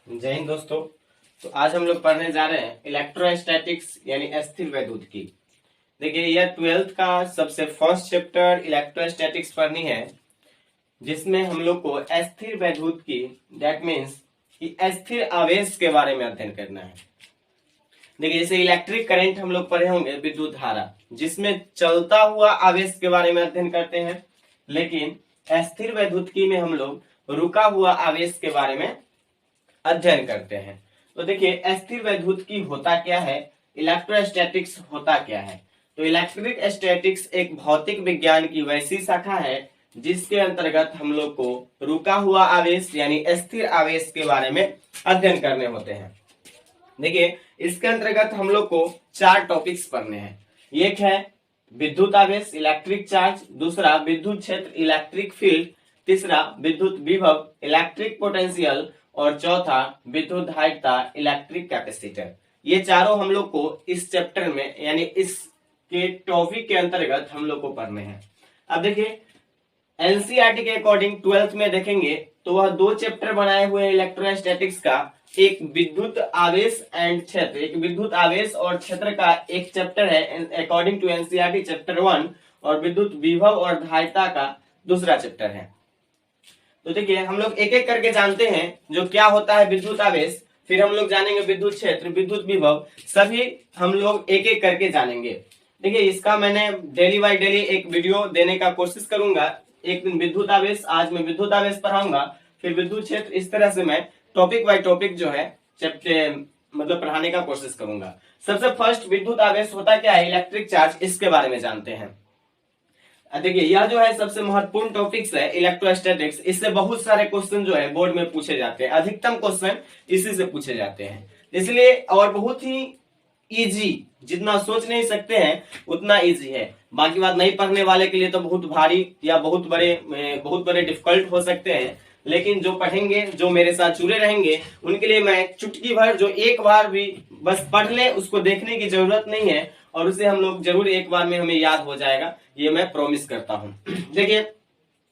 जय हिंद दोस्तों। तो आज हम लोग पढ़ने जा रहे हैं इलेक्ट्रोस्टैटिक्स यानी अस्थिर वैद्युत की। देखिए यह 12th का सबसे फर्स्ट चैप्टर इलेक्ट्रोस्टैटिक्स पढ़नी है, जिसमें हम लोग को अस्थिर वैद्युत की दैट मीन्स कि अस्थिर आवेश के बारे में अध्ययन करना है। देखिए जैसे इलेक्ट्रिक करंट हम लोग पढ़े होंगे, विद्युत धारा, जिसमें चलता हुआ आवेश के बारे में अध्ययन करते हैं, लेकिन अस्थिर वैद्युतिकी में हम लोग रुका हुआ आवेश के बारे में अध्ययन करते हैं। तो देखिए अस्थिर वैद्युतिकी होता क्या है, इलेक्ट्रोस्टैटिक्स होता क्या है। तो इलेक्ट्रिक स्टैटिक्स एक भौतिक विज्ञान की वैसी शाखा है जिसके अंतर्गत हम लोग को रुका हुआ आवेश यानी स्थिर आवेश के बारे में अध्ययन करने होते हैं। देखिए इसके अंतर्गत हम लोग को 4 टॉपिक्स पढ़ने हैं। एक है विद्युत आवेश इलेक्ट्रिक चार्ज, दूसरा विद्युत क्षेत्र इलेक्ट्रिक फील्ड, तीसरा विद्युत विभव इलेक्ट्रिक पोटेंशियल और चौथा विद्युत धारिता इलेक्ट्रिक कैपेसिटर। ये चारों हम लोग को इस चैप्टर में यानी इसके टॉपिक के अंतर्गत हम लोग को पढ़ने हैं। अब देखिए एनसीईआरटी के अकॉर्डिंग 12th में देखेंगे तो वह 2 चैप्टर बनाए हुए हैं इलेक्ट्रोस्टैटिक्स का। एक विद्युत आवेश एंड क्षेत्र, एक विद्युत आवेश और क्षेत्र का एक चैप्टर है अकॉर्डिंग टू एनसीईआरटी चैप्टर 1, और विद्युत विभव और धारिता का दूसरा चैप्टर है। तो देखिए हम लोग एक एक करके जानते हैं जो क्या होता है विद्युत आवेश, फिर हम लोग जानेंगे विद्युत क्षेत्र, विद्युत विभव, सभी हम लोग एक एक करके जानेंगे। देखिए इसका मैंने डेली बाय डेली एक वीडियो देने का कोशिश करूंगा। एक दिन विद्युत आवेश, आज मैं विद्युत आवेश पढ़ाऊंगा, फिर विद्युत क्षेत्र, इस तरह से मैं टॉपिक बाय टॉपिक जो है चैप्टर मतलब पढ़ाने का कोशिश करूंगा। सबसे फर्स्ट विद्युत आवेश होता क्या है, इलेक्ट्रिक चार्ज, इसके बारे में जानते हैं। देखिए यह जो है सबसे महत्वपूर्ण टॉपिक्स है इलेक्ट्रोस्टैटिक्स। इससे बहुत सारे क्वेश्चन जो है बोर्ड में पूछे जाते हैं, अधिकतम क्वेश्चन इसी से पूछे जाते हैं, इसलिए और बहुत ही इजी, जितना सोच नहीं सकते हैं उतना इजी है। बाकी बात नहीं पढ़ने वाले के लिए तो बहुत भारी या बहुत बड़े डिफिकल्ट हो सकते हैं, लेकिन जो पढ़ेंगे, जो मेरे साथ जुड़े रहेंगे, उनके लिए मैं चुटकी भर, जो एक बार भी बस पढ़ ले, उसको देखने की जरूरत नहीं है और उसे हम लोग जरूर एक बार में हमें याद हो जाएगा, ये मैं प्रॉमिस करता हूं। देखिए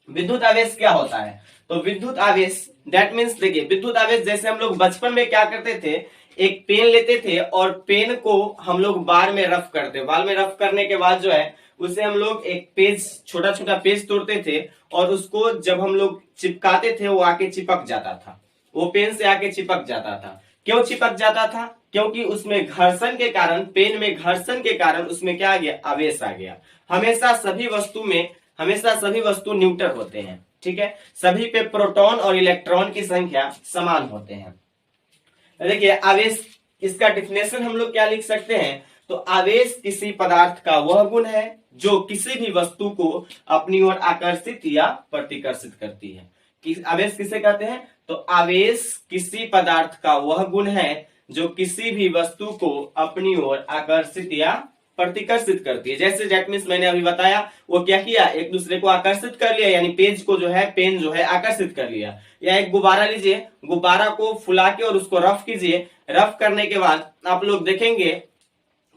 विद्युत आवेश क्या होता है, तो विद्युत आवेश दैट मीन्स, देखिए विद्युत आवेश जैसे हम लोग बचपन में क्या करते थे, एक पेन लेते थे और पेन को हम लोग बार में रफ करते, बार में रफ करने के बाद जो है उसे हम लोग एक पेज, छोटा छोटा पेज तोड़ते थे और उसको जब हम लोग चिपकाते थे वो आके चिपक जाता था, वो पेन से आके चिपक जाता था। क्यों चिपक जाता था, क्योंकि उसमें घर्षण के कारण, पेन में घर्षण के कारण उसमें क्या आ गया, आवेश आ गया। हमेशा सभी वस्तु न्यूट्रल होते हैं, ठीक है, सभी पे प्रोटॉन और इलेक्ट्रॉन की संख्या समान होते हैं। देखिए आवेश, इसका डिफिनेशन हम लोग क्या लिख सकते हैं, तो आवेश किसी पदार्थ का वह गुण है जो किसी भी वस्तु को अपनी ओर आकर्षित या प्रतिकर्षित करती है। आवेश किसे कहते हैं, तो आवेश किसी पदार्थ का वह गुण है जो किसी भी वस्तु को अपनी ओर आकर्षित या प्रतिकर्षित करती है। जैसे दैट मींस मैंने अभी बताया, वो क्या किया, एक दूसरे को आकर्षित कर लिया, यानी पेज को जो है, पेन जो है आकर्षित कर लिया। या एक गुब्बारा लीजिए, गुब्बारा को फुला के और उसको रफ कीजिए, रफ करने के बाद आप लोग देखेंगे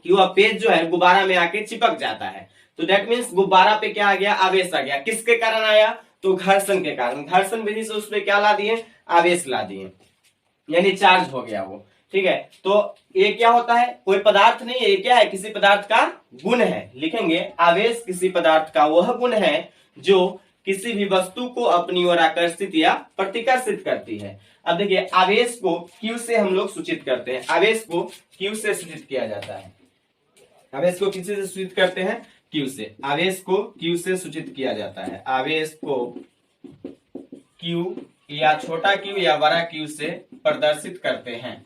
कि वह पेज जो है गुब्बारा में आके चिपक जाता है। तो दैट मीन्स गुब्बारा पे क्या आ गया, आवेश आ गया। किसके कारण आया, तो घर्षण के कारण, घर्षण विधि से उसमें क्या ला दिए, आवेश ला दिए, यानी चार्ज हो गया वो, ठीक है। तो ये क्या होता है, कोई पदार्थ नहीं है, ये क्या है, किसी पदार्थ का गुण है। लिखेंगे आवेश किसी पदार्थ का वह गुण है जो किसी भी वस्तु को अपनी ओर आकर्षित या प्रतिकर्षित करती है। अब देखिए आवेश को Q से हम लोग सूचित करते हैं, आवेश को Q से सूचित किया जाता है। आवेश को किसी से सूचित करते हैं, Q से। आवेश को Q से सूचित किया जाता है, आवेश को Q या छोटा Q या बड़ा Q से प्रदर्शित करते हैं,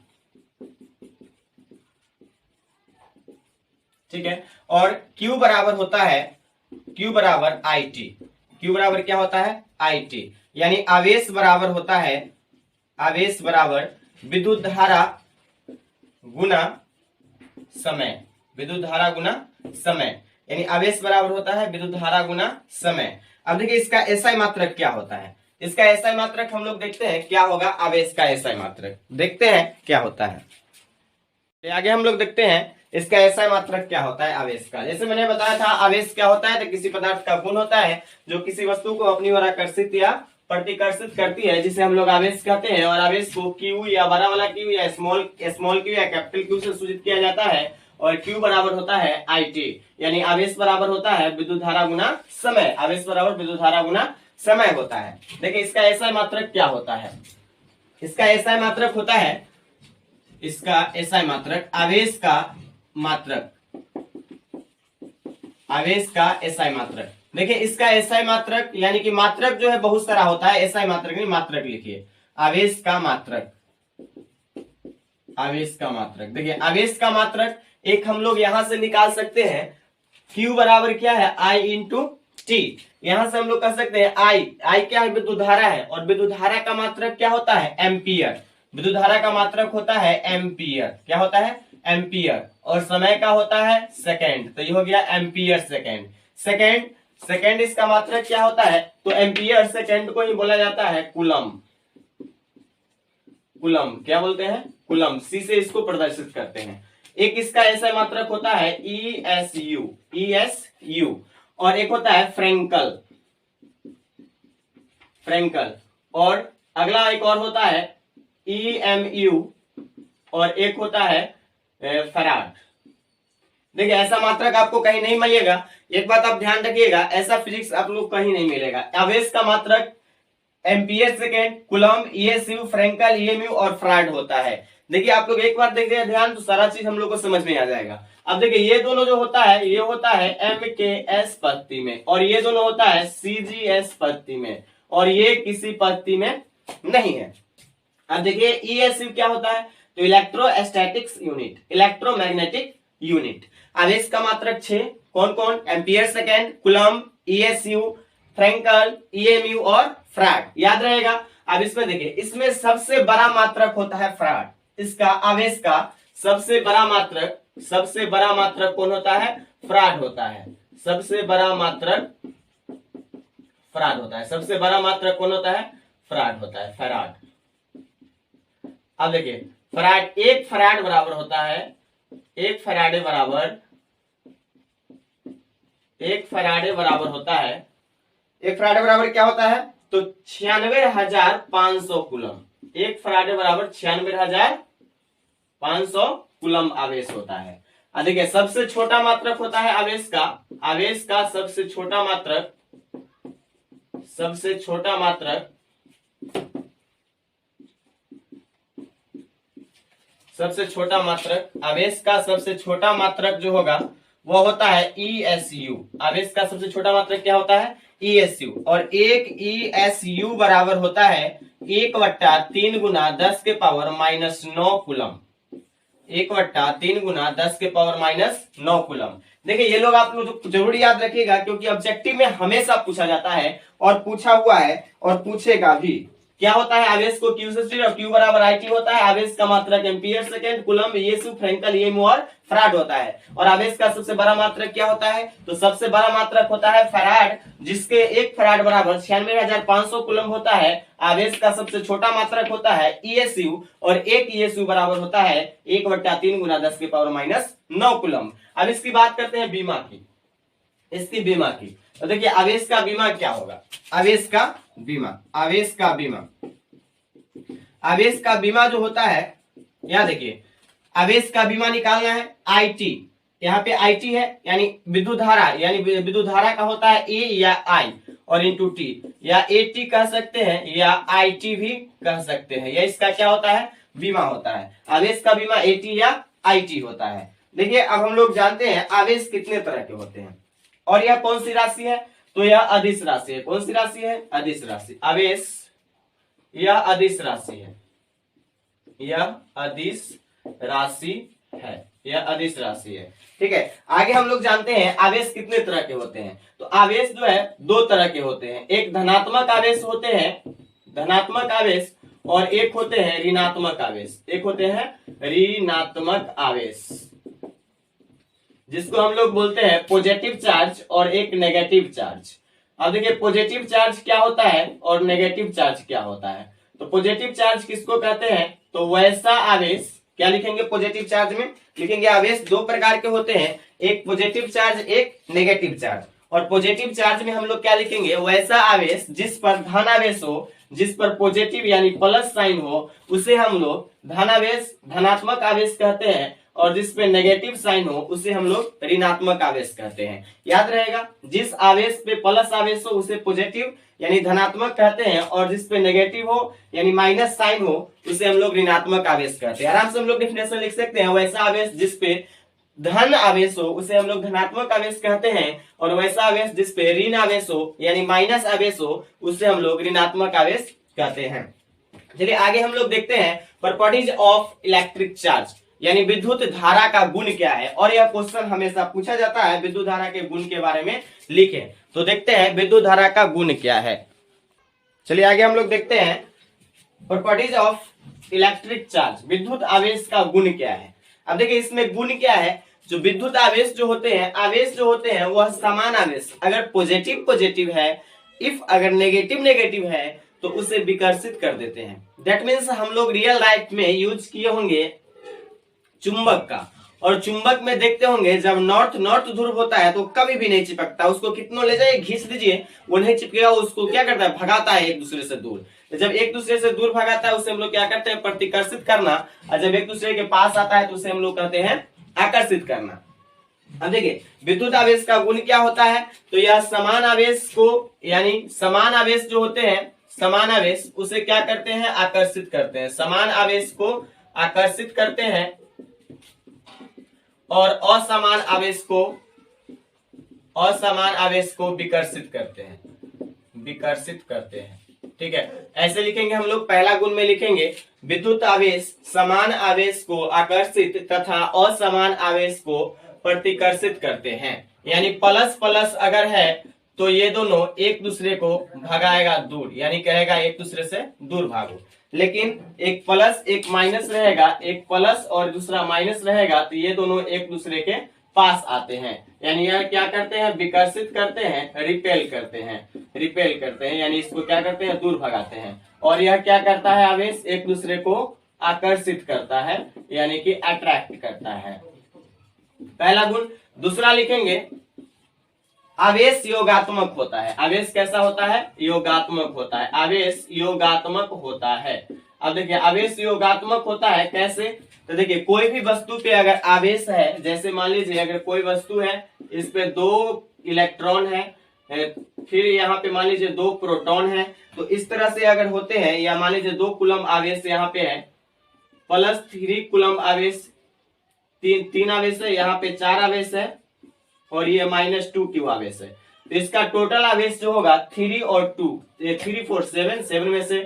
ठीक है। और Q बराबर होता है, Q बराबर IT, Q बराबर क्या होता है, IT, यानी आवेश बराबर होता है, आवेश बराबर विद्युत धारा गुना समय, विद्युत धारा गुना समय, यानी आवेश बराबर होता है विद्युत धारा गुना समय। अब देखिए इसका एसआई मात्रक क्या होता है, इसका एसआई मात्रक हम लोग देखते हैं क्या होगा, आवेश का एसआई मात्रक देखते हैं क्या होता है। आगे हम लोग देखते हैं इसका एसआई मात्रक क्या होता है आवेश का। जैसे मैंने बताया था आवेश क्या होता है, तो किसी पदार्थ का गुण होता है जो किसी वस्तु को अपनी ओर आकर्षित या प्रतिकर्षित करती है, जिसे हम लोग आवेश कहते हैं। और आवेश को क्यू या बड़ा वाला क्यू या स्मॉल क्यू या कैपिटल क्यू से सूचित किया जाता है। और क्यू बराबर होता है IT, यानी आवेश बराबर होता है विद्युत धारा गुना समय। आवेश बराबर विद्युत धारा गुना समय होता है। देखिए इसका SI मात्रक क्या होता है। इसका SI मात्रक होता है, इसका SI मात्रक आवेश का मात्रक, आवेश का SI मात्रक। देखिए इसका SI मात्रक यानी कि मात्रक जो है बहुत सारा होता है, SI मात्रक नहीं, मात्रक लिखिए। आवेश का मात्रक, आवेश का मात्रक। देखिए आवेश का मात्रक एक हम लोग यहां से निकाल सकते हैं, Q बराबर क्या है I इंटू T। यहां से हम लोग कह सकते हैं I क्या है, विद्युत धारा है। और विद्युत धारा का मात्रक क्या होता है, एम्पियर। विद्युत धारा का मात्रक होता है एम्पियर। क्या होता है, एम्पियर। और समय का होता है सेकेंड, तो ये हो गया एम्पियर सेकेंड। सेकेंड इसका मात्रक क्या होता है, तो एम्पियर सेकेंड को ही बोला जाता है कूलम। कूलम क्या बोलते हैं, कूलम। C से इसको प्रदर्शित करते हैं। एक इसका ऐसा मात्रक होता है ESU, और एक होता है फ्रेंकल। और अगला एक और होता है EMU, और एक होता है फैराड। देखिए ऐसा मात्रक आपको कहीं नहीं मिलेगा। एक बात आप ध्यान रखिएगा, ऐसा फिजिक्स आप लोग कहीं नहीं मिलेगा। आवेश का मात्रक ampere second, coulomb, ESU, franklin, EMU और फैराड होता है। देखिए आप लोग एक बार देखिए ध्यान, तो सारा चीज हम लोग को समझ में आ जाएगा। अब देखिए ये दोनों जो होता है, ये होता है MKS पत्ती में, और ये दोनों होता है CGS पत्ती में, और ये किसी पत्ती में नहीं है। अब देखिए ESU क्या होता है, तो इलेक्ट्रोस्टैटिक्स यूनिट, इलेक्ट्रोमैग्नेटिक यूनिट। आवेश का मात्रक 6, कौन कौन, ampere second, coulomb, ESU, franklin, EMU और फैराड। याद रहेगा। अब इसमें देखिए, इसमें सबसे बड़ा मात्रक होता है फैराड। इसका आवेश का सबसे बड़ा मात्रक कौन होता है, फैराड होता है। सबसे बड़ा मात्रक फैराड होता है। सबसे बड़ा मात्रक कौन होता है, फैराड होता है, फैराड। अब देखिए फैराड, एक फैराड बराबर होता है, एक फैराडे बराबर क्या होता है, तो 96,500 कूलम। एक फैराडे बराबर 96,500 कूलम आवेश होता है। अब देखिए सबसे छोटा मात्रक होता है आवेश का सबसे छोटा मात्रक, आवेश का सबसे छोटा मात्रक जो होगा वो होता है ESU। आवेश का सबसे छोटा मात्रक क्या होता है, ESU। और एक ESU बराबर होता है 1/3 गुना 10 के पावर -9 कूलम। 1/3 गुना 10 के पावर -9 कूलम। देखिए ये लोग आप लोग जरूर याद रखिएगा, क्योंकि ऑब्जेक्टिव में हमेशा पूछा जाता है, और पूछा हुआ है और पूछेगा भी। क्या होता है, आवेश को Q से स्टेट, और Q बराबर IT होता है। आवेश का मात्रक ampere second, coulomb, ESU, franklin, EMU और फैराड होता है। और आवेश का सबसे बड़ा मात्रक क्या होता है, तो सबसे बड़ा मात्रक होता है फैराड, जिसके एक फैराड बराबर 96,500 कूलम होता है। आवेश का सबसे छोटा मात्रक होता है ESU, और एक ESU बराबर होता है 1/3 गुना 10 के पावर -9 कूलम। अब इसकी बात करते हैं बीमा की, इसकी बीमा की। तो देखिए आवेश का बीमा क्या होगा, आवेश का बीमा जो होता है, यहां देखिए आवेश का बीमा निकालना है IT। यहाँ पे IT है यानी विद्युत धारा का होता है A या I और इंटू T, या AT कह सकते हैं या IT भी कह सकते हैं। यह इसका क्या होता है, बीमा होता है। आवेश का बीमा AT या IT होता है। देखिए अब हम लोग जानते हैं आवेश कितने तरह के होते हैं, और यह कौन सी राशि है, तो यह अदिश राशि है। कौन सी राशि है, अदिश राशि। आवेश यह अदिश राशि है, यह अदिश राशि है। ठीक है, आगे हम लोग जानते हैं आवेश कितने तरह के होते हैं। तो आवेश जो है 2 तरह के होते हैं, एक धनात्मक आवेश होते हैं, धनात्मक आवेश, और एक होते हैं ऋणात्मक आवेश, जिसको हम लोग बोलते हैं पॉजिटिव चार्ज और एक नेगेटिव चार्ज। अब देखिए पॉजिटिव चार्ज क्या होता है और नेगेटिव चार्ज क्या होता है। तो पॉजिटिव चार्ज किसको कहते हैं, तो वैसा आवेश, क्या लिखेंगे पॉजिटिव चार्ज में, लिखेंगे आवेश 2 प्रकार के होते हैं, एक पॉजिटिव चार्ज, एक नेगेटिव चार्ज। और पॉजिटिव चार्ज में हम लोग क्या लिखेंगे, वैसा आवेश जिस पर धनावेश हो, जिस पर पॉजिटिव यानी प्लस साइन हो उसे हम लोग धनावेश धनात्मक आवेश कहते हैं, और जिस पे नेगेटिव साइन हो उसे हम लोग ऋणात्मक आवेश कहते हैं। याद रहेगा, जिस आवेश पे प्लस आवेश हो उसे पॉजिटिव यानी धनात्मक कहते हैं, और जिस पे नेगेटिव हो यानी माइनस साइन हो उसे हम लोग ऋणात्मक आवेश कहते हैं। आराम से हम लोग डेफिनेशन लिख सकते हैं, वैसा आवेश जिस पे धन आवेश हो उसे हम लोग धनात्मक आवेश कहते हैं, और वैसा आवेश जिस पे ऋण आवेश हो यानी माइनस आवेश हो उसे हम लोग ऋणात्मक आवेश कहते हैं। चलिए आगे हम लोग देखते हैं प्रॉपर्टीज ऑफ इलेक्ट्रिक चार्ज यानी विद्युत धारा का गुण क्या है, और यह क्वेश्चन हमेशा पूछा जाता है, विद्युत धारा के गुण के बारे में लिखें। तो देखते हैं विद्युत धारा का गुण क्या है। चलिए आगे हम लोग देखते हैं प्रॉपर्टीज ऑफ इलेक्ट्रिक चार्ज, विद्युत आवेश का गुण क्या है। अब देखिए इसमें गुण क्या है, जो विद्युत आवेश जो होते हैं वह समान आवेश अगर पॉजिटिव पॉजिटिव है, इफ अगर नेगेटिव नेगेटिव है तो उसे विकर्षित कर देते हैं। दैट मीन्स हम लोग रियल लाइफ में यूज किए होंगे चुंबक का, और चुंबक में देखते होंगे जब नॉर्थ नॉर्थ ध्रुव होता है तो कभी भी नहीं चिपकता, उसको कितनों ले जाइए घिस दीजिए वो नहीं चिपकेगा, उसको क्या करता है भगाता है एक दूसरे से दूर। तो जब एक दूसरे से दूर भगाता है उसे हम लोग क्या करते हैं प्रतिकर्षित करना, और जब एक दूसरे के पास आता है तो उसे हम लोग कहते हैं आकर्षित करना। अब देखिए विद्युत आवेश का गुण क्या होता है, तो यह समान आवेश को यानी समान आवेश जो होते हैं समान आवेश उसे क्या करते हैं आकर्षित करते हैं, समान आवेश को आकर्षित करते हैं और असमान आवेश को विकर्षित करते हैं। ठीक है, ऐसे लिखेंगे हम लोग। पहला गुण में लिखेंगे विद्युत आवेश समान आवेश को आकर्षित तथा असमान आवेश को प्रतिकर्षित करते हैं, यानी प्लस प्लस अगर है तो ये दोनों एक दूसरे को भगाएगा दूर, यानी कहेगा एक दूसरे से दूर भागो। लेकिन एक प्लस एक माइनस रहेगा, एक प्लस और दूसरा माइनस रहेगा तो ये दोनों एक दूसरे के पास आते हैं, यानी यह क्या करते हैं विकर्षित करते हैं, रिपेल करते हैं यानी इसको क्या करते हैं दूर भगाते हैं। और यह क्या करता है आवेश एक दूसरे को आकर्षित करता है यानी कि अट्रैक्ट करता है, पहला गुण। दूसरा लिखेंगे आवेश योगात्मक होता है। आवेश कैसा होता है योगात्मक होता है, आवेश योगात्मक होता है। अब देखिए आवेश योगात्मक होता है कैसे, तो देखिए कोई भी वस्तु पे अगर आवेश है, जैसे मान लीजिए अगर कोई वस्तु है इस पे 2 इलेक्ट्रॉन है, फिर यहाँ पे मान लीजिए 2 प्रोटॉन है, तो इस तरह से अगर होते हैं, या मान लीजिए 2 कूलम आवेश यहाँ पे है प्लस 3 कूलम आवेश, 3 आवेश है, यहाँ पे 4 आवेश है और ये -2 क्यू आवेश है, तो इसका टोटल आवेश जो होगा 3 और 2, 3 4 7 में से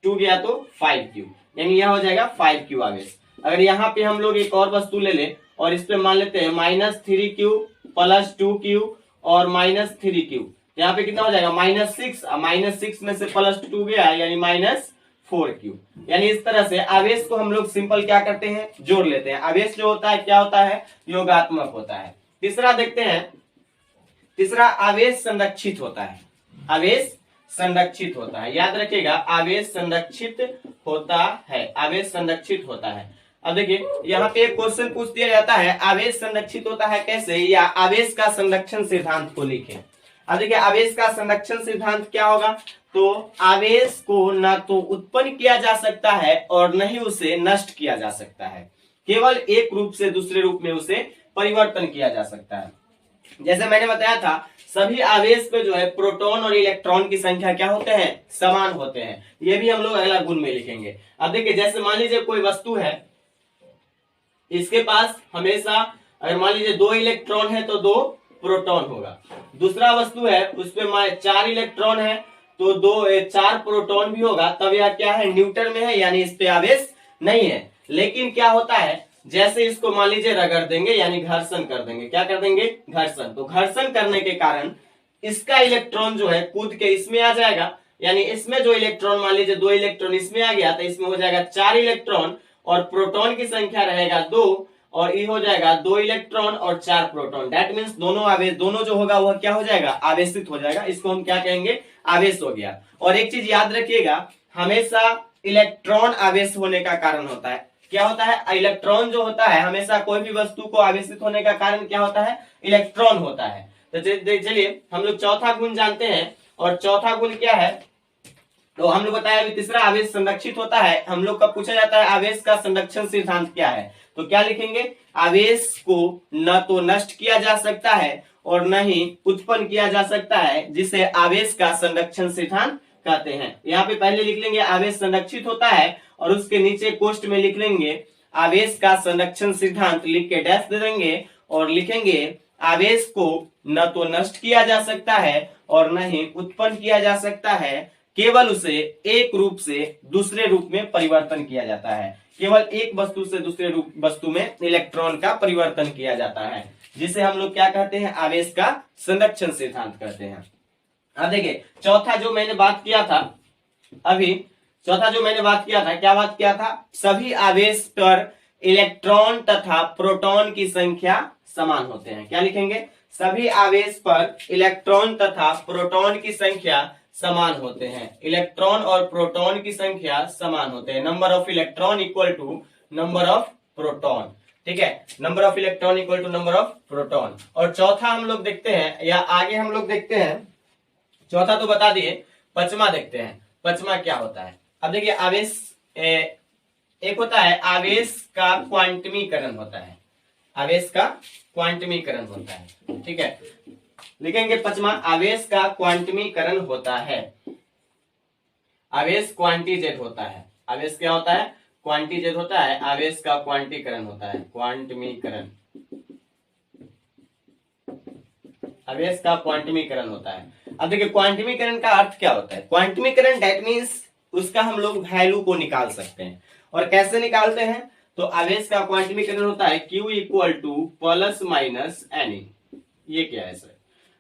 2 गया तो 5 क्यू, यानी यह हो जाएगा 5 क्यू आवेश। अगर यहाँ पे हम लोग एक और वस्तु ले ले और इस पे मान लेते हैं -3 क्यू +2 क्यू और -3 क्यू, यहाँ पे कितना हो जाएगा -6 में से +2 गया यानी -4 क्यू। यानी इस तरह से आवेश को हम लोग सिंपल क्या करते हैं जोड़ लेते हैं। आवेश जो होता है क्या होता है योगात्मक होता है। तीसरा देखते हैं, तीसरा आवेश संरक्षित होता है। आवेश संरक्षित होता है, याद रखिएगा आवेश संरक्षित होता है, आवेश संरक्षित होता है। अब देखिए यहाँ पे एक क्वेश्चन पूछ दिया जाता है आवेश संरक्षित होता है कैसे, या आवेश का संरक्षण सिद्धांत को लिखें। अब देखिए आवेश का संरक्षण सिद्धांत क्या होगा, तो आवेश को न तो उत्पन्न किया जा सकता है और न ही उसे नष्ट किया जा सकता है, केवल एक रूप से दूसरे रूप में उसे परिवर्तन किया जा सकता है। जैसे मैंने बताया था सभी आवेश पे जो है प्रोटॉन और इलेक्ट्रॉन की संख्या क्या होते हैं समान होते हैं, ये भी हम लोग अगला गुण में लिखेंगे। अब देखिए जैसे मान लीजिए कोई वस्तु है, इसके पास हमेशा अगर मान लीजिए 2 इलेक्ट्रॉन है तो 2 प्रोटॉन होगा, दूसरा वस्तु है उसपे 4 इलेक्ट्रॉन है तो 4 प्रोटॉन भी होगा, तब यह क्या है न्यूट्रल में है यानी इस पे आवेश नहीं है। लेकिन क्या होता है जैसे इसको मान लीजिए रगड़ देंगे यानी घर्षण कर देंगे, क्या कर देंगे घर्षण, तो घर्षण करने के कारण इसका इलेक्ट्रॉन जो है कूद के इसमें आ जाएगा, यानी इसमें जो इलेक्ट्रॉन मान लीजिए 2 इलेक्ट्रॉन इसमें आ गया तो इसमें हो जाएगा 4 इलेक्ट्रॉन और प्रोटॉन की संख्या रहेगा 2 और ये हो जाएगा 2 इलेक्ट्रॉन और 4 प्रोटॉन। दैट मीन्स दोनों आवेश दोनों जो होगा वह क्या हो जाएगा आवेशित हो जाएगा, इसको हम क्या कहेंगे आवेश हो गया। और एक चीज याद रखिएगा हमेशा इलेक्ट्रॉन आवेश होने का कारण होता है, क्या होता है इलेक्ट्रॉन जो होता है हमेशा कोई भी वस्तु को आवेशित होने का कारण क्या होता है इलेक्ट्रॉन होता है। तो चलिए हम लोग चौथा गुण जानते हैं, और चौथा गुण क्या है, तो हम लोग बताया अभी तीसरा आवेश संरक्षित होता है। हम लोग का पूछा जाता है आवेश का संरक्षण सिद्धांत क्या है, तो क्या लिखेंगे, आवेश को न तो नष्ट किया जा सकता है और न ही उत्पन्न किया जा सकता है, जिसे आवेश का संरक्षण सिद्धांत कहते हैं। यहाँ पे पहले लिख लेंगे आवेश संरक्षित होता है, और उसके नीचे कोष्ट में लिख लेंगे आवेश का संरक्षण सिद्धांत, लिख के डैश दे देंगे और लिखेंगे आवेश को न तो नष्ट किया जा सकता है और न ही उत्पन्न किया जा सकता है, केवल उसे एक रूप से दूसरे रूप में परिवर्तन किया जाता है। केवल एक वस्तु से दूसरे रूप वस्तु में इलेक्ट्रॉन का परिवर्तन किया जाता है, जिसे हम लोग क्या कहते हैं, आवेश का संरक्षण सिद्धांत कहते हैं। अब देखिए चौथा जो मैंने बात किया था, अभी चौथा जो मैंने बात किया था, क्या बात किया था, सभी आवेश पर इलेक्ट्रॉन तथा प्रोटॉन की संख्या समान होते हैं। क्या लिखेंगे, सभी आवेश पर इलेक्ट्रॉन तथा प्रोटॉन की संख्या समान होते हैं। इलेक्ट्रॉन और प्रोटॉन की संख्या समान होते हैं। Number of electron equal to number of proton, ठीक है, number of electron equal to number of proton. और चौथा हम लोग देखते हैं, या आगे हम लोग देखते हैं, चौथा तो बता दिए, पांचवा देखते हैं, पांचवा क्या होता है। अब देखिए आवेश एक होता है आवेश का क्वांटमीकरण होता है, आवेश का क्वांटमीकरण होता है, ठीक है, लिखेंगे पांचवा, आवेश का क्वांटमीकरण होता है। आवेश क्वांटीजेड होता है, आवेश क्या होता है, क्वांटीजेड होता है, आवेश का क्वांटीकरण होता है, क्वांटमीकरण, आवेश का क्वांटमीकरण होता है। अब देखिए क्वांटमीकरण का अर्थ क्या होता है, क्वांटमीकरण दैट मीन्स उसका हम लोग वैल्यू को निकाल सकते हैं। और कैसे निकालते हैं, तो आवेश का क्वांटमीकरण होता है Q equal to plus minus n. ये क्या है सर,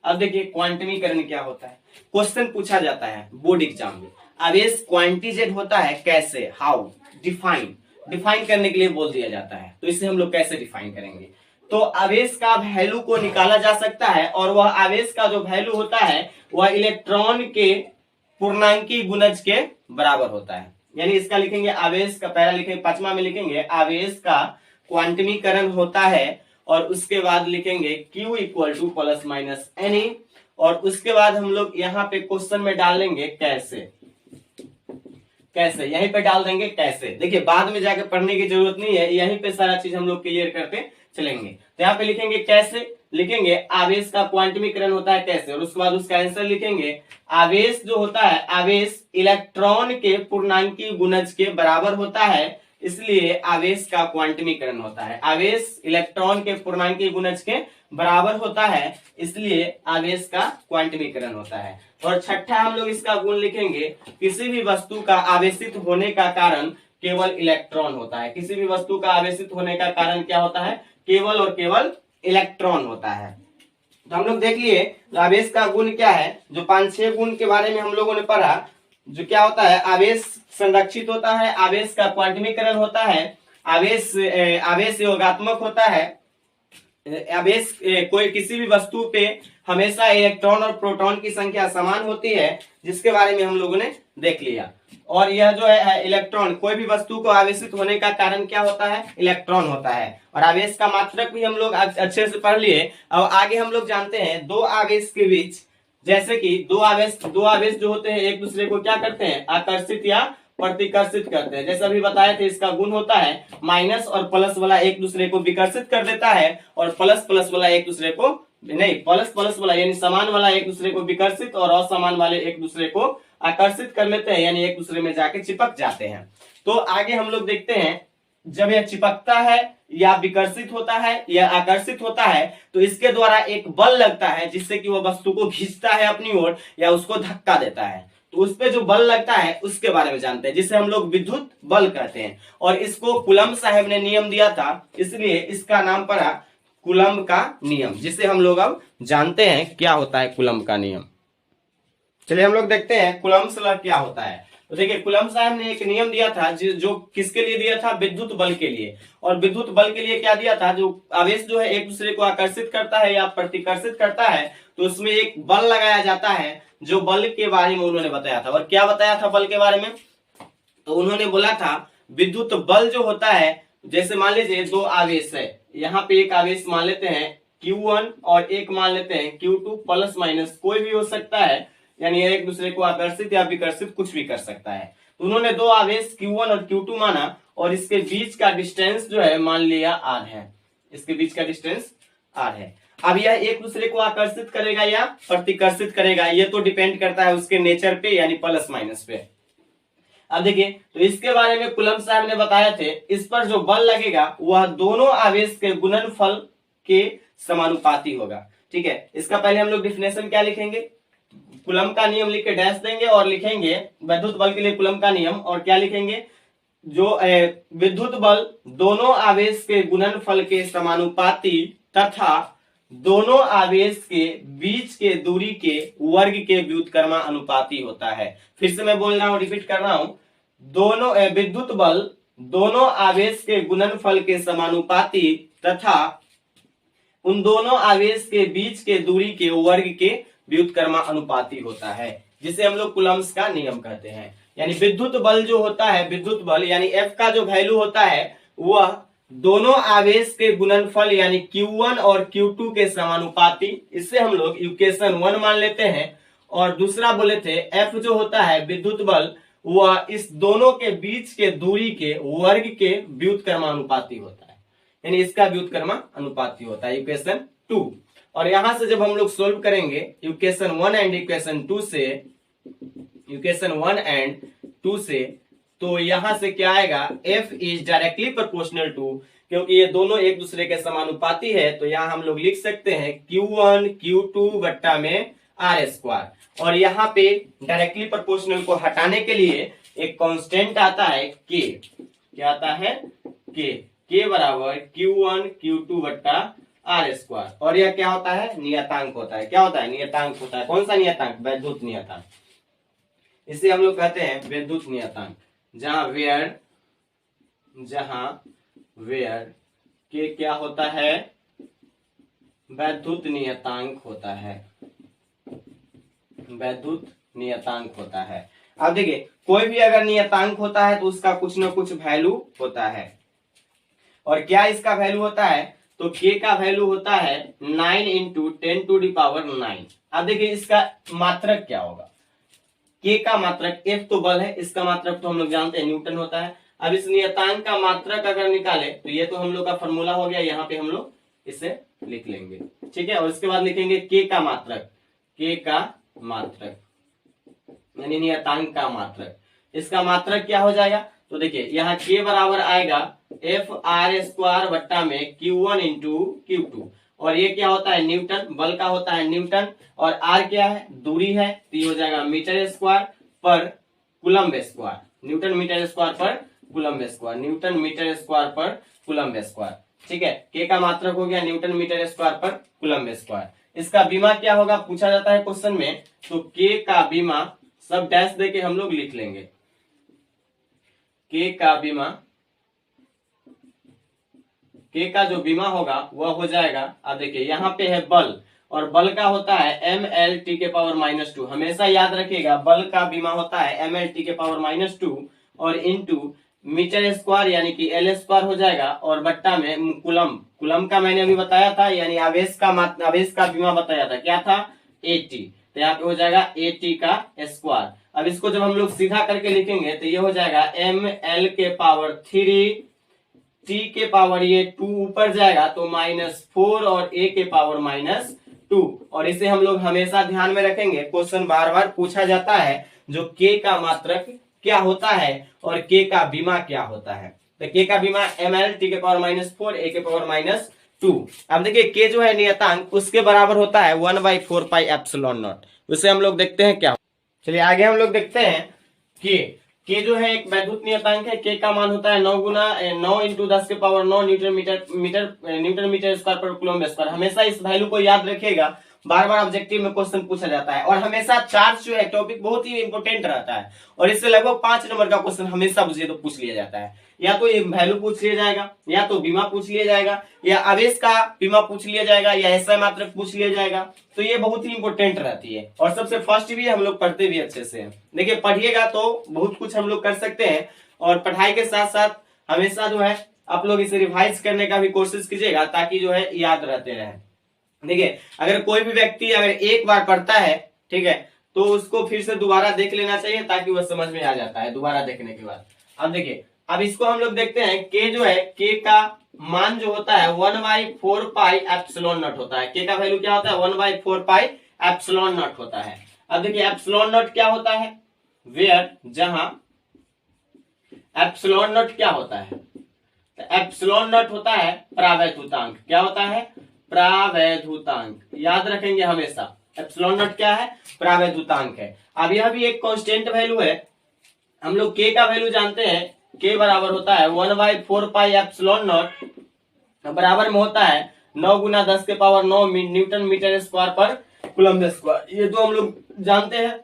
अब देखिए क्वांटमीकरण क्या होता है, क्वेश्चन पूछा जाता है बोर्ड एग्जाम में, आवेश क्वांटीजेड होता है कैसे, हाउ, डिफाइन करने के लिए बोल दिया जाता है, तो इसे हम लोग कैसे डिफाइन करेंगे। तो आवेश का वैल्यू को निकाला जा सकता है, और वह आवेश का जो वैल्यू होता है वह इलेक्ट्रॉन के पूर्णांकी गुणज के बराबर होता है। यानी इसका लिखेंगे आवेश का, पहला लिखेंगे पांचवा में लिखेंगे आवेश का क्वांटमीकरण होता है, और उसके बाद लिखेंगे Q equal to plus minus n, और उसके बाद हम लोग यहाँ पे क्वेश्चन में डाल लेंगे कैसे, कैसे यहीं पे डाल देंगे कैसे। देखिए बाद में जाके पढ़ने की जरूरत नहीं है, यहीं पे सारा चीज हम लोग क्लियर करते चलेंगे। तो यहाँ पे लिखेंगे कैसे, लिखेंगे आवेश का क्वांटमीकरण होता है कैसे, और उसके बाद उसका आंसर लिखेंगे आवेश जो होता है, आवेश इलेक्ट्रॉन के पूर्णांकी गुणज के बराबर होता है, इसलिए आवेश का क्वांटमीकरण होता है। आवेश इलेक्ट्रॉन के पूर्णांकी गुणज के बराबर होता है, इसलिए आवेश का क्वांटमीकरण होता है। और छठा हम लोग इसका गुण लिखेंगे, किसी भी वस्तु का आवेशित होने का कारण केवल इलेक्ट्रॉन होता है। किसी भी वस्तु का आवेशित होने का कारण क्या होता है, केवल और केवल इलेक्ट्रॉन होता है। तो हम लोग देख लिए आवेश का गुण क्या है, जो 5-6 गुण के बारे में हम लोगों ने पढ़ा। जो क्या होता है, आवेश संरक्षित होता है, आवेश का क्वांटमीकरण होता है, आवेश योगात्मक होता है, आवेश कोई किसी भी वस्तु पे हमेशा इलेक्ट्रॉन और प्रोटॉन की संख्या समान होती है, जिसके बारे में हम लोगों ने देख लिया। और यह जो है इलेक्ट्रॉन, कोई भी वस्तु को आवेशित होने का कारण क्या होता है, इलेक्ट्रॉन होता है। और आवेश का मात्रक भी हम लोग अच्छे से पढ़ लिए। अब आगे हम लोग जानते हैं दो आवेश के बीच, जैसे कि दो आवेश जो होते हैं एक दूसरे को क्या करते हैं, आकर्षित या प्रतिकर्षित करते हैं। जैसे अभी बताए थे, इसका गुण होता है माइनस और प्लस वाला एक दूसरे को विकर्षित कर देता है, और प्लस प्लस वाला एक दूसरे को नहीं, प्लस प्लस वाला यानी समान वाला एक दूसरे को विकर्षित, और असमान वाले एक दूसरे को आकर्षित कर लेते हैं, यानी एक दूसरे में जाके चिपक जाते हैं। तो आगे हम लोग देखते हैं, जब यह चिपकता है या विकर्षित होता है या आकर्षित होता है, तो इसके द्वारा एक बल लगता है, जिससे कि वह वस्तु को खींचता है अपनी ओर या उसको धक्का देता है। तो उस पे जो बल लगता है उसके बारे में जानते हैं, जिसे हम लोग विद्युत बल कहते हैं। और इसको कूलम्ब साहब ने नियम दिया था, इसलिए इसका नाम पड़ा कूलम्ब का नियम, जिसे हम लोग अब जानते हैं क्या होता है कूलम्ब का नियम। चलिए हम लोग देखते हैं कूलम्ब लॉ क्या होता है। तो देखिए कूलम्ब साहब ने एक नियम दिया था, जो किसके लिए दिया था, विद्युत बल के लिए। और विद्युत बल के लिए क्या दिया था, जो आवेश जो है एक दूसरे को आकर्षित करता है या प्रतिकर्षित करता है, तो उसमें एक बल लगाया जाता है, जो बल के बारे में उन्होंने बताया था। और क्या बताया था बल के बारे में, तो उन्होंने बोला था विद्युत बल जो होता है, जैसे मान लीजिए दो आवेश है, यहाँ पे एक आवेश मान लेते हैं Q1 और एक मान लेते हैं Q2 प्लस माइनस कोई भी हो सकता है, यानी एक दूसरे को आकर्षित या विकर्षित कुछ भी कर सकता है। तो उन्होंने दो आवेश Q1 और Q2 माना और इसके बीच का डिस्टेंस जो है मान लिया r है, इसके बीच का डिस्टेंस r है। अब यह एक दूसरे को आकर्षित करेगा या प्रतिकर्षित करेगा, ये तो डिपेंड करता है उसके नेचर पे, यानी प्लस माइनस पे। अब देखिए, तो इसके बारे में कुलम्ब साहब ने बताया थे, इस पर जो बल लगेगा वह दोनों आवेश के गुणनफल के समानुपाती होगा। ठीक है, इसका पहले हम लोग डिफिनेशन क्या लिखेंगे, कुलम्ब का नियम लिख के डैश देंगे और लिखेंगे विद्युत बल के लिए कुलम्ब का नियम, और क्या लिखेंगे, जो विद्युत बल दोनों आवेश के गुणनफल के समानुपाती तथा दोनों आवेश के बीच के दूरी के वर्ग के व्युत्क्रमानुपाती होता है। फिर से मैं बोल रहा हूं, रिपीट कर रहा हूं, दोनों विद्युत बल दोनों आवेश के गुणनफल के समानुपाती तथा उन दोनों आवेश के बीच के दूरी के वर्ग के व्युत्क्रमानुपाती होता है, जिसे हम लोग कुलम्ब्स का नियम कहते हैं। यानी विद्युत बल जो होता है, विद्युत बल यानी F का जो वैल्यू होता है वह दोनों आवेश के गुणनफल यानी Q1 और Q2 के समानुपाती, इससे हम लोग इक्वेशन 1 मान लेते हैं। और दूसरा बोले थे F जो होता है विद्युत बल, वह इस दोनों के बीच के दूरी के वर्ग के व्युत्क्रमानुपाती होता है, यानी इसका व्युत्क्रमानुपाती होता है, इक्वेशन 2। और यहां से जब हम लोग सोल्व करेंगे इक्वेशन 1 एंड इक्वेशन 2 से, इक्वेशन 1 एंड 2 से, तो यहां से क्या आएगा, F is directly proportional to, क्योंकि ये दोनों एक दूसरे के समानुपाती है, तो यहां हम लोग लिख सकते हैं Q1 Q2 बट्टा में R स्क्वायर। और यहाँ पे डायरेक्टली प्रोपोर्शनल को हटाने के लिए एक कांस्टेंट आता है K, क्या आता है, K बराबर Q1 Q2 बट्टा R स्क्वायर। और यह क्या होता है, नियतांक होता है। क्या होता है, नियतांक होता है। कौन सा नियतांक, वैद्युत नियतांक, इसे हम लोग कहते हैं वैद्युत नियतांक, जहां वेयर के क्या होता है, वैद्युत नियतांक होता है, वैद्युत नियतांक होता है। अब देखिए, कोई भी अगर नियतांक होता है तो उसका कुछ ना कुछ वैल्यू होता है, और क्या इसका वैल्यू होता है, तो K का वैल्यू होता है 9 इंटू 10⁹। अब देखिए इसका मात्रक क्या होगा, K का मात्रक, F तो बल है, इसका मात्रक तो हम लोग जानते हैं न्यूटन होता है। अब इस नियतांक का मात्रक अगर निकाले तो ये तो हम लोग का फॉर्मूला हो गया, यहाँ पे हम लोग इसे लिख लेंगे। ठीक है, और इसके बाद लिखेंगे K का मात्रक, K का मात्रक यानी नियतांक का मात्रक, इसका मात्रक क्या हो जाएगा, तो देखिए यहाँ K बराबर आएगा F_r स्क्वायर बट्टा में Q1 इंटू Q2, और ये क्या होता है, न्यूटन, बल का होता है न्यूटन, और R क्या है, दूरी है, तो ये हो जाएगा मीटर स्क्वायर पर coulomb square, newton metre square पर coulomb square, newton metre square पर कूलम्ब स्क्वायर। ठीक है, K का मात्रक हो गया न्यूटन मीटर स्क्वायर पर कूलम्ब स्क्वायर। इसका बीमा क्या होगा पूछा जाता है क्वेश्चन में, तो K का बीमा सब डैश दे के हम लोग लिख लेंगे, K का बीमा, K का जो बीमा होगा वह हो जाएगा, अब देखिए यहाँ पे है बल, और बल का होता है mL/-2, हमेशा याद रखिएगा बल का बीमा होता है mL/-2 और इंटू मीटर स्क्वायर यानी कि L स्क्वायर हो जाएगा, और बट्टा में कूलम्ब, कूलम्ब का मैंने अभी बताया था, यानी आवेश का बीमा बताया था, क्या था, AT, तो यहाँ पे हो जाएगा AT का स्क्वायर। अब इसको जब हम लोग सीधा करके लिखेंगे तो ये हो जाएगा mL/3, T के पावर ये 2 ऊपर जाएगा तो -4 और A के पावर -2, और इसे हम लोग हमेशा ध्यान में रखेंगे, क्वेश्चन बार बार पूछा जाता है जो K का मात्रक क्या होता है और K का बीमा क्या होता है। तो K का बीमा mL T के पावर -4 A के पावर -2। अब देखिए K जो है नियतांक उसके बराबर होता है 1/4 पाई एप्सिलॉन नॉट, उसे हम लोग देखते हैं क्या। चलिए आगे हम लोग देखते हैं K जो है एक वैद्युत नियतांक है, K का मान होता है 9 गुना 9 इंटू 10 के पावर 9 न्यूटन मीटर स्क्वायर पर कूलम्ब स्क्वायर। हमेशा इस वैल्यू को याद रखिएगा, बार बार ऑब्जेक्टिव में क्वेश्चन पूछा जाता है, और हमेशा चार्ज जो है टॉपिक बहुत ही इंपोर्टेंट रहता है, और इससे लगभग 5 नंबर का क्वेश्चन हमेशा मुझे तो पूछ लिया जाता है, या तो वैल्यू पूछ लिया जाएगा, या तो बीमा पूछ लिया जाएगा, या आवेश का बीमा पूछ लिया जाएगा, या ऐसा मात्रक पूछ लिया जाएगा। तो ये बहुत ही इंपॉर्टेंट रहती है, और सबसे फर्स्ट भी हम लोग पढ़ते भी अच्छे से। देखिए पढ़िएगा तो बहुत कुछ हम लोग कर सकते हैं, और पढ़ाई के साथ साथ हमेशा जो है आप लोग इसे रिवाइज करने का भी कोशिश कीजिएगा, ताकि जो है याद रहते रहे। देखिए अगर कोई भी व्यक्ति अगर एक बार पढ़ता है, ठीक है, तो उसको फिर से दोबारा देख लेना चाहिए ताकि वह समझ में आ जाता है दोबारा देखने के बाद। अब देखिए, अब इसको हम लोग देखते हैं, के जो है, के का मान जो होता है 1/4πε0 होता है। के का वैल्यू क्या होता है? 1/4πε0 होता है। अब देखिए ε0 क्या होता है? वेयर, जहां ε0 क्या होता है? ε0 होता है प्रावैधुतांक। क्या होता है? प्रावैधुतांक। याद रखेंगे हमेशा, ε0 क्या है? प्रावैधुतांक है। अब यह भी एक कांस्टेंट वैल्यू है। हम लोग के का वैल्यू जानते हैं, के बराबर होता है 1/4πε0 बराबर में होता है 9 गुना 10 के पावर 9 न्यूटन मीटर स्क्वायर पर कूलम्ब स्क्वायर। ये तो हम लोग जानते हैं।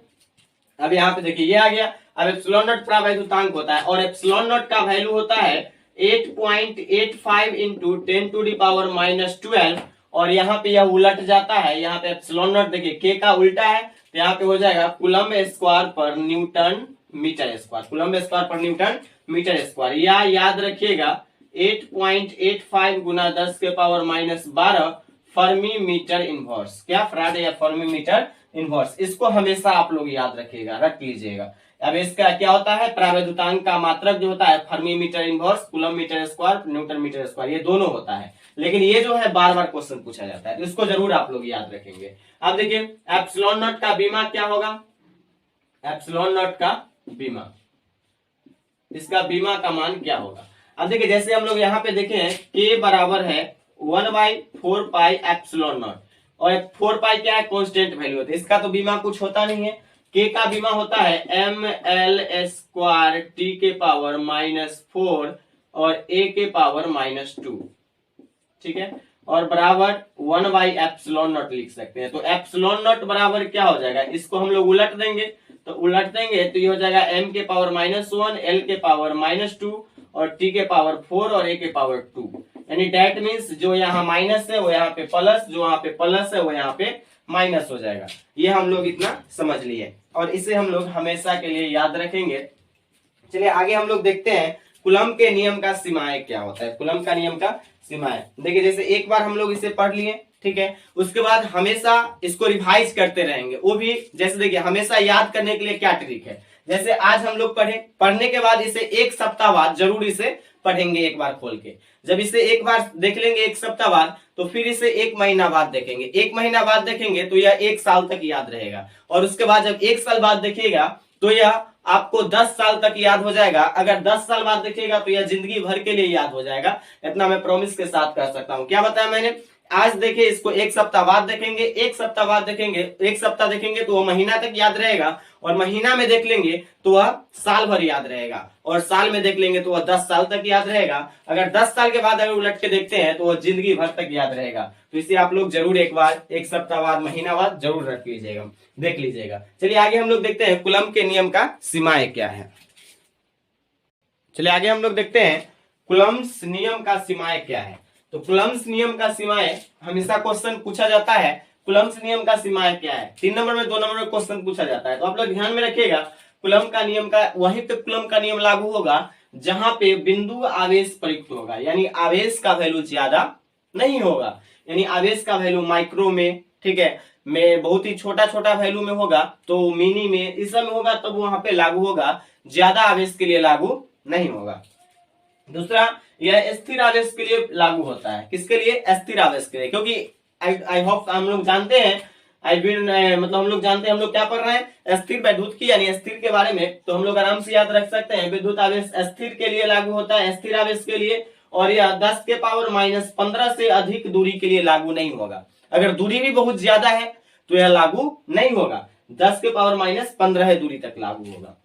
अब यहाँ पे देखिए ये आ गया। अब ε0 प्रावैधुतांक होता है और ε0 का वैल्यू होता है 8.85 इंटू 10⁻⁻12 और यहाँ पे यह उलट जाता है। यहाँ पे ε0 देखिए के का उल्टा है, तो यहाँ पे हो जाएगा coulomb square per newton metre square, coulomb square per newton metre square. या याद रखिएगा 8.85 गुना 10 के पावर -12 फर्मी मीटर इनवर्स। क्या फराडे या फर्मी मीटर इनवर्स, इसको हमेशा आप लोग याद रखिएगा, रख लीजिएगा। अब इसका क्या होता है? प्रावैधुतांक का मात्रक जो होता है fermi metre inverse, coulomb metre square, newton metre square, ये दोनों होता है। लेकिन ये जो है बार बार क्वेश्चन पूछा जाता है, तो इसको जरूर आप लोग याद रखेंगे। अब देखिए ε0 का बीमा क्या होगा? ε0 का बीमा, इसका बीमा का मान क्या होगा? अब देखिए जैसे हम लोग यहाँ पे देखें, के बराबर है 1/4πε0 और 4π क्या है? कांस्टेंट वैल्यू होता है। इसका तो बीमा कुछ होता नहीं है। के का बीमा होता है ml² t के पावर -4 और a के पावर -2, ठीक है, और बराबर 1/ε0 लिख सकते हैं। तो ε0 बराबर क्या हो जाएगा? इसको हम लोग उलट देंगे, तो उलट देंगे तो ये हो जाएगा m के पावर -1, l के पावर -2 और t के पावर 4 और a के पावर 2। यानी डेट मीन्स जो यहाँ माइनस है वो यहाँ पे प्लस, जो यहाँ पे प्लस है वो यहाँ पे माइनस हो जाएगा। ये हम लोग इतना समझ लिए और इसे हम लोग हमेशा के लिए याद रखेंगे। चलिए आगे हम लोग देखते हैं कूलम्ब के नियम का सीमाएं क्या होता है। कूलम्ब का नियम का सीमाएं देखिए, जैसे एक बार हम लोग इसे पढ़ लिए, ठीक है, उसके बाद हमेशा इसको रिवाइज करते रहेंगे। वो भी जैसे देखिए हमेशा याद करने के लिए क्या ट्रिक है, जैसे आज हम लोग पढ़े, पढ़ने के बाद इसे एक सप्ताह बाद जरूर इसे पढ़ेंगे एक बार खोल के। जब इसे एक बार देख लेंगे एक सप्ताह बाद, तो फिर इसे 1 महीना बाद देखेंगे, 1 महीना बाद देखेंगे तो यह 1 साल तक याद रहेगा। और उसके बाद जब 1 साल बाद देखिएगा तो यह आपको 10 साल तक याद हो जाएगा। अगर 10 साल बाद देखिएगा तो यह जिंदगी भर के लिए याद हो जाएगा। इतना मैं प्रॉमिस के साथ कह सकता हूं। क्या बताया मैंने? आज देखिए इसको 1 सप्ताह बाद देखेंगे, 1 सप्ताह बाद देखेंगे, 1 सप्ताह देखेंगे तो वह महीना तक याद रहेगा, और महीना में देख लेंगे तो वह साल भर याद रहेगा, और साल में देख लेंगे तो वह 10 साल तक याद रहेगा। अगर 10 साल के बाद अगर उलट के देखते हैं तो वह जिंदगी भर तक याद रहेगा। तो इसे आप लोग जरूर एक बार 1 सप्ताह बाद, महीना बाद जरूर रख लीजिएगा, देख लीजिएगा। चलिए आगे हम लोग देखते हैं कूलम्ब के नियम का सीमाएं क्या है। चलिए आगे हम लोग देखते हैं कूलम्ब नियम का सीमाएं क्या है। तो कूलम्ब नियम का सीमाएं हमेशा क्वेश्चन पूछा जाता है। कूलम्ब नियम का सीमाएं क्या है? 3 नंबर में 2 नंबर में क्वेश्चन पूछा जाता है। तो आप लोग ध्यान में रखिएगा, कूलम्ब का नियम का वहीं पे कूलम्ब का नियम लागू होगा जहां पे बिंदु आवेश प्रयुक्त होगा, यानी आवेश का वैल्यू ज्यादा नहीं होगा, यानी आवेश का वैल्यू माइक्रो में, ठीक है, में बहुत ही छोटा छोटा वैल्यू में होगा, तो मिनी में, इस सब में होगा, तब वहां पे लागू होगा। ज्यादा आवेश के लिए लागू नहीं होगा। दूसरा, यह स्थिर आवेश के लिए लागू होता है। किसके लिए? स्थिर आवेश के लिए, क्योंकि आई होप हम लोग जानते हैं, मतलब हम लोग जानते हैं, हम लोग क्या पढ़ रहे हैं, स्थिर वैद्युत की यानी स्थिर के बारे में, तो हम लोग आराम से याद रख सकते हैं। विद्युत आवेश स्थिर के लिए लागू होता है, स्थिर आवेश के लिए, और यह 10 के पावर -15 से अधिक दूरी के लिए लागू नहीं होगा। अगर दूरी भी बहुत ज्यादा है तो यह लागू नहीं होगा, 10 के पावर -15 दूरी तक लागू होगा,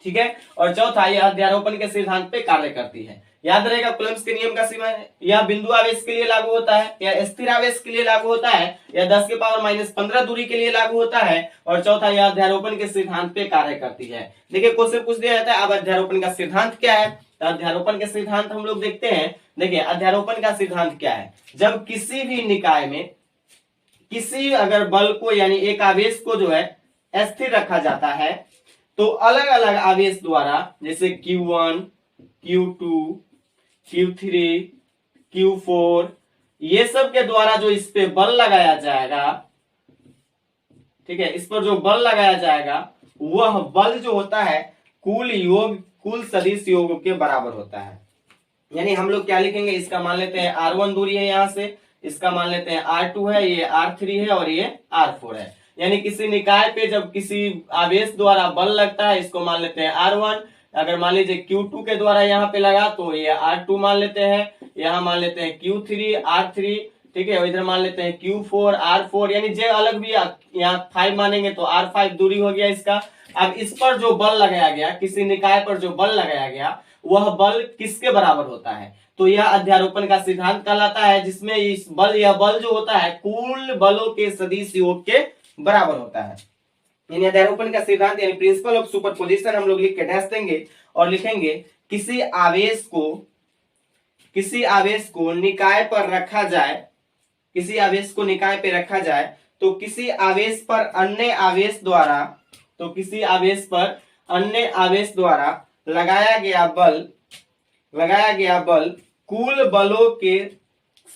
ठीक है। और चौथा, यह अध्यारोपण के सिद्धांत पे कार्य करती है। याद रहेगा कूलम्ब के नियम का सीमा है, यह बिंदु आवेश के लिए लागू होता है, यह स्थिर आवेश के लिए लागू होता है, यह 10 के पावर -15 दूरी के लिए लागू होता है, और चौथा, यह अध्यारोपण के सिद्धांत पे कार्य करती है। देखिए क्वेश्चन पूछ दिया जाता है, अब अध्यारोपण का सिद्धांत क्या है? तो अध्यारोपण के सिद्धांत हम लोग देखते हैं। देखिए अध्यारोपण का सिद्धांत क्या है? जब किसी भी निकाय में किसी अगर बल को यानी एक आवेश को जो है स्थिर रखा जाता है, तो अलग अलग आवेश द्वारा, जैसे Q1, Q2, Q3, Q4 ये सब के द्वारा जो इस पे बल लगाया जाएगा, ठीक है, इस पर जो बल लगाया जाएगा वह बल जो होता है कुल सदिश योग के बराबर होता है। यानी हम लोग क्या लिखेंगे, इसका मान लेते हैं R1 दूरी है यहां से, इसका मान लेते हैं R2 है, ये R3 है और ये R4 है। यानी किसी निकाय पे जब किसी आवेश द्वारा बल लगता है, इसको मान लेते हैं R1। अगर मान लीजिए Q2 के द्वारा यहाँ पे लगा तो ये R2 मान लेते हैं, यहाँ मान लेते हैं Q3 R3, ठीक है, इधर मान लेते हैं Q4 R4, यानी जो अलग भी यहाँ 5 मानेंगे तो R5 दूरी हो गया इसका। अब इस पर जो बल लगाया गया, किसी निकाय पर जो बल लगाया गया वह बल किसके बराबर होता है, तो यह अध्यारोपण का सिद्धांत कहलाता है, जिसमें इस बल, यह बल जो होता है कुल बलों के सदिश योग के बराबर होता है। यानी अध्यारोपण का सिद्धांत यानी प्रिंसिपल ऑफ सुपरपोजिशन हम लोग लिख के डैश देंगे और लिखेंगे किसी आवेश को निकाय पर रखा जाए, किसी आवेश को निकाय पे रखा जाए तो किसी आवेश पर अन्य आवेश द्वारा लगाया गया बल कुल बलों के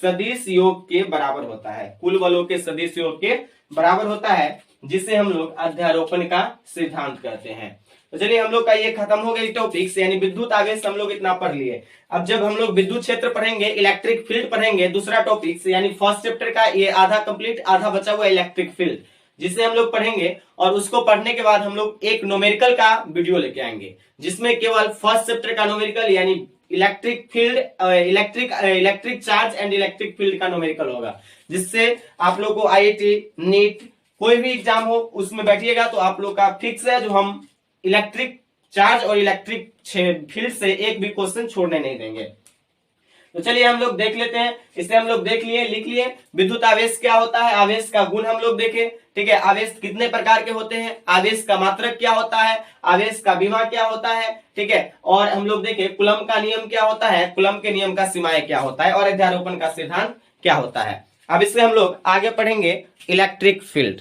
सदिश योग के बराबर होता है, कुल बलों के सदिश योग के बराबर होता है, जिसे हम लोग अध्यारोपण का सिद्धांत कहते हैं। तो चलिए हम लोग का ये खत्म हो गया टॉपिक्स, यानी विद्युत आवेश हम लोग इतना पढ़ लिए। अब जब हम लोग विद्युत क्षेत्र पढ़ेंगे, इलेक्ट्रिक फील्ड पढ़ेंगे, दूसरा टॉपिक्स यानी फर्स्ट चैप्टर का ये आधा कंप्लीट, आधा बचा हुआ इलेक्ट्रिक फील्ड, जिसे हम लोग पढ़ेंगे। और उसको पढ़ने के बाद हम लोग एक न्यूमेरिकल का वीडियो लेके आएंगे, जिसमें केवल फर्स्ट चैप्टर का न्यूमेरिकल यानी electric field, electric charge and electric field का न्यूमेरिकल होगा, जिससे आप लोग को IIT नीट कोई भी एग्जाम हो उसमें बैठिएगा तो आप लोग का फिक्स है, जो हम इलेक्ट्रिक चार्ज और इलेक्ट्रिक फील्ड से एक भी क्वेश्चन छोड़ने नहीं देंगे। तो चलिए हम लोग देख लेते हैं, इसे हम लोग देख लिए, लिख लिए। विद्युत आवेश क्या होता है, आवेश का गुण हम लोग देखें, ठीक है। आवेश कितने प्रकार के होते हैं, आवेश का मात्रक क्या होता है, आवेश का विभव क्या होता है, ठीक है। और हम लोग देखें कूलम का नियम क्या होता है, कूलम के नियम का सीमाएं क्या होता है, और अध्यारोपण का सिद्धांत क्या होता है। अब इससे हम लोग आगे पढ़ेंगे इलेक्ट्रिक फील्ड।